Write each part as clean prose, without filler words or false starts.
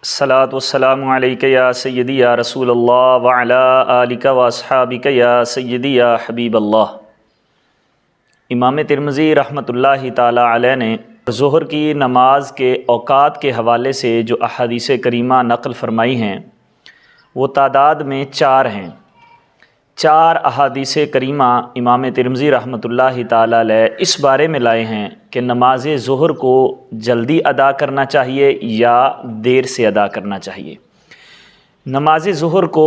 الصلاۃ والسلام علیک یا سیدی یا رسول اللہ وعلی آلک و اصحابک یا سیدی یا حبیب اللہ۔ امام ترمذی رحمۃ اللہ تعالی علیہ نے ظہر کی نماز کے اوقات کے حوالے سے جو احادیث کریمہ نقل فرمائی ہیں وہ تعداد میں 4 ہیں۔ 4 احادیث کریمہ امام ترمذی رحمۃ اللہ تعالی علیہ اس بارے میں لائے ہیں کہ نماز ظہر کو جلدی ادا کرنا چاہیے یا دیر سے ادا کرنا چاہیے۔ نماز ظہر کو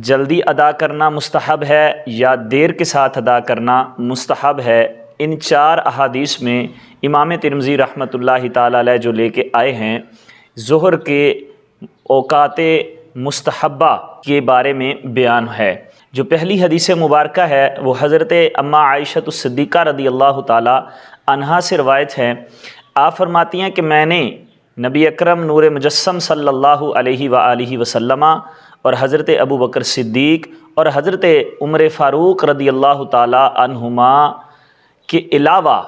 جلدی ادا کرنا مستحب ہے یا دیر کے ساتھ ادا کرنا مستحب ہے، ان 4 احادیث میں امام ترمذی رحمۃ اللہ تعالی علیہ جو لے کے آئے ہیں ظہر کے اوقات مستحبہ کے بارے میں بیان ہے۔ جو پہلی حدیث مبارکہ ہے وہ حضرت اماں عائشہ الصدیقہ رضی اللہ تعالی عنہا سے روایت ہے۔ آپ فرماتی ہیں کہ میں نے نبی اکرم نور مجسم صلی اللہ علیہ وآلہ وسلم اور حضرت ابو بکر صدیق اور حضرت عمر فاروق رضی اللہ تعالی عنہما کے علاوہ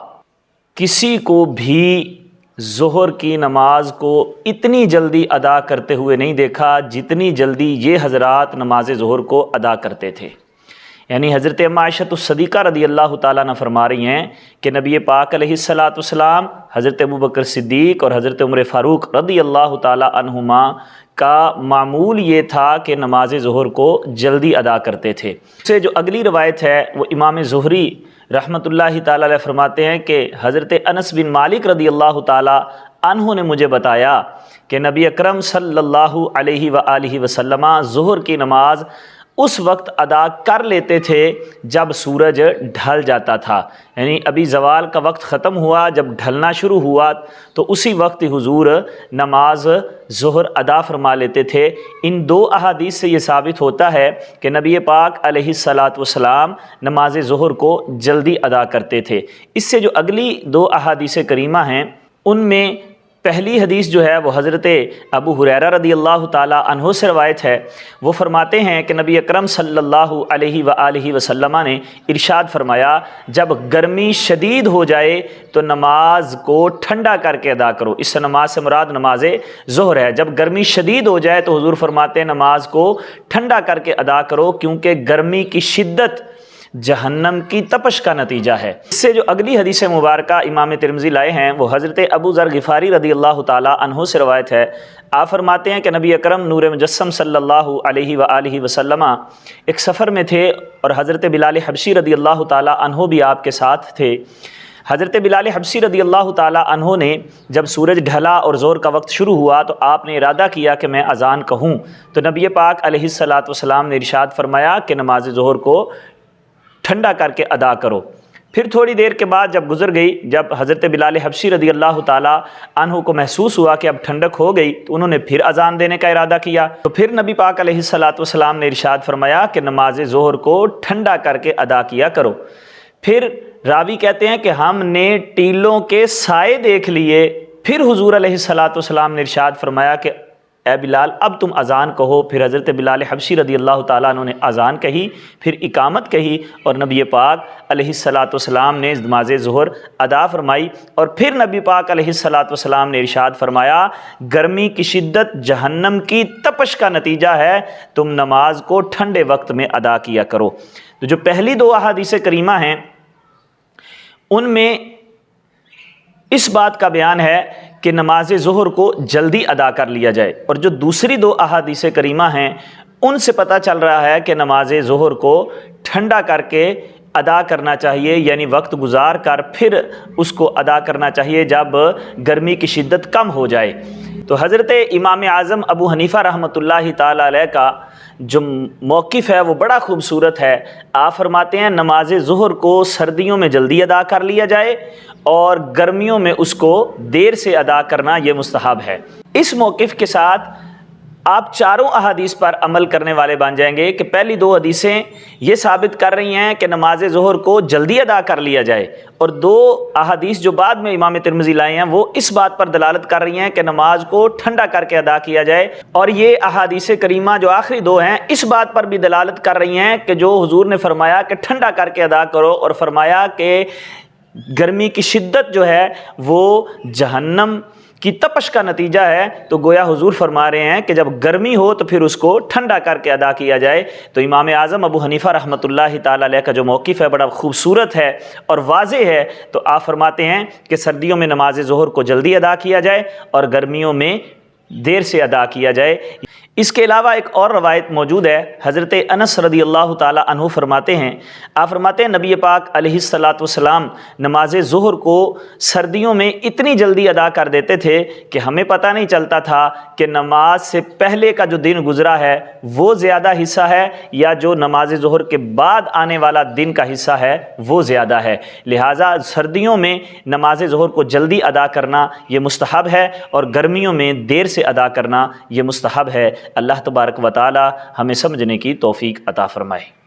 کسی کو بھی ظہر کی نماز کو اتنی جلدی ادا کرتے ہوئے نہیں دیکھا جتنی جلدی یہ حضرات نماز ظہر کو ادا کرتے تھے۔ یعنی حضرت اماں عائشہ الصدیقہ رضی اللہ تعالیٰ عنہ فرما رہی ہیں کہ نبی پاک علیہ السلام، حضرت ابو بکر صدیق اور حضرت عمر فاروق رضی اللہ تعالیٰ عنہما کا معمول یہ تھا کہ نماز ظہر کو جلدی ادا کرتے تھے۔ سے جو اگلی روایت ہے وہ امام زہری رحمۃ اللہ تعالیٰ علیہ فرماتے ہیں کہ حضرت انس بن مالک رضی اللہ تعالیٰ عنہ نے مجھے بتایا کہ نبی اکرم صلی اللہ علیہ وآلہ وسلم ظہر کی نماز اس وقت ادا کر لیتے تھے جب سورج ڈھل جاتا تھا، یعنی ابھی زوال کا وقت ختم ہوا، جب ڈھلنا شروع ہوا تو اسی وقت حضور نماز ظہر ادا فرما لیتے تھے۔ ان 2 احادیث سے یہ ثابت ہوتا ہے کہ نبی پاک علیہ السلام نماز ظہر کو جلدی ادا کرتے تھے۔ اس سے جو اگلی 2 احادیث کریمہ ہیں ان میں پہلی حدیث جو ہے وہ حضرت ابو ہریرہ رضی اللہ تعالیٰ عنہ سے روایت ہے۔ وہ فرماتے ہیں کہ نبی اکرم صلی اللہ علیہ وآلہ وسلم نے ارشاد فرمایا جب گرمی شدید ہو جائے تو نماز کو ٹھنڈا کر کے ادا کرو۔ اس سے نماز سے مراد نماز ظہر ہے۔ جب گرمی شدید ہو جائے تو حضور فرماتے ہیں نماز کو ٹھنڈا کر کے ادا کرو کیونکہ گرمی کی شدت جہنم کی تپش کا نتیجہ ہے۔ اس سے جو اگلی حدیث مبارکہ امام ترمذی لائے ہیں وہ حضرت ابو ذر غفاری رضی اللہ تعالی عنہ سے روایت ہے۔ آپ فرماتے ہیں کہ نبی اکرم نور مجسم صلی اللہ علیہ وآلہ وسلم ایک سفر میں تھے اور حضرت بلال حبشی رضی اللہ تعالی عنہ بھی آپ کے ساتھ تھے۔ حضرت بلال حبشی رضی اللہ تعالی عنہ نے جب سورج ڈھلا اور ظہر کا وقت شروع ہوا تو آپ نے ارادہ کیا کہ میں اذان کہوں، تو نبی پاک علیہ السلام نے ارشاد فرمایا کہ نماز ظہر کو ٹھنڈا کر کے ادا کرو۔ پھر تھوڑی دیر کے بعد جب گزر گئی، جب حضرت بلال حبشی رضی اللہ تعالی عنہ کو محسوس ہوا کہ اب ٹھنڈک ہو گئی تو انہوں نے پھر اذان دینے کا ارادہ کیا، تو پھر نبی پاک علیہ السلام نے ارشاد فرمایا کہ نماز ظہر کو ٹھنڈا کر کے ادا کیا کرو۔ پھر راوی کہتے ہیں کہ ہم نے ٹیلوں کے سائے دیکھ لیے، پھر حضور علیہ السلام نے ارشاد فرمایا کہ اے بلال اب تم اذان کہو۔ پھر حضرت بلال حبشی رضی اللہ تعالیٰ عنہ نے اذان کہی، پھر اقامت کہی اور نبی پاک علیہ السلام نے نماز ظہر ادا فرمائی۔ اور پھر نبی پاک علیہ السلام نے ارشاد فرمایا گرمی کی شدت جہنم کی تپش کا نتیجہ ہے، تم نماز کو ٹھنڈے وقت میں ادا کیا کرو۔ تو جو پہلی 2 احادیث کریمہ ہیں ان میں اس بات کا بیان ہے کہ نماز ظہر کو جلدی ادا کر لیا جائے، اور جو دوسری 2 احادیث کریمہ ہیں ان سے پتہ چل رہا ہے کہ نماز ظہر کو ٹھنڈا کر کے ادا کرنا چاہیے، یعنی وقت گزار کر پھر اس کو ادا کرنا چاہیے جب گرمی کی شدت کم ہو جائے۔ تو حضرت امام اعظم ابو حنیفہ رحمۃ اللہ تعالی علیہ کا جو موقف ہے وہ بڑا خوبصورت ہے۔ آپ فرماتے ہیں نماز ظہر کو سردیوں میں جلدی ادا کر لیا جائے اور گرمیوں میں اس کو دیر سے ادا کرنا یہ مستحب ہے۔ اس موقف کے ساتھ آپ 4 احادیث پر عمل کرنے والے بن جائیں گے کہ پہلی 2 حدیثیں یہ ثابت کر رہی ہیں کہ نماز ظہر کو جلدی ادا کر لیا جائے، اور 2 احادیث جو بعد میں امام ترمذی لائے ہیں وہ اس بات پر دلالت کر رہی ہیں کہ نماز کو ٹھنڈا کر کے ادا کیا جائے، اور یہ احادیث کریمہ جو آخری 2 ہیں اس بات پر بھی دلالت کر رہی ہیں کہ جو حضور نے فرمایا کہ ٹھنڈا کر کے ادا کرو، اور فرمایا کہ گرمی کی شدت جو ہے وہ جہنم کی تپش کا نتیجہ ہے، تو گویا حضور فرما رہے ہیں کہ جب گرمی ہو تو پھر اس کو ٹھنڈا کر کے ادا کیا جائے۔ تو امام اعظم ابو حنیفہ رحمۃ اللہ تعالیٰ علیہ کا جو موقف ہے بڑا خوبصورت ہے اور واضح ہے۔ تو آپ فرماتے ہیں کہ سردیوں میں نماز ظہر کو جلدی ادا کیا جائے اور گرمیوں میں دیر سے ادا کیا جائے۔ اس کے علاوہ ایک اور روایت موجود ہے، حضرت انس رضی اللہ تعالیٰ عنہ فرماتے ہیں، آپ فرماتے ہیں نبی پاک علیہ الصلاۃ والسلام نماز ظہر کو سردیوں میں اتنی جلدی ادا کر دیتے تھے کہ ہمیں پتہ نہیں چلتا تھا کہ نماز سے پہلے کا جو دن گزرا ہے وہ زیادہ حصہ ہے یا جو نماز ظہر کے بعد آنے والا دن کا حصہ ہے وہ زیادہ ہے۔ لہٰذا سردیوں میں نماز ظہر کو جلدی ادا کرنا یہ مستحب ہے اور گرمیوں میں دیر سے ادا کرنا یہ مستحب ہے۔ اللہ تبارک و تعالی ہمیں سمجھنے کی توفیق عطا فرمائے۔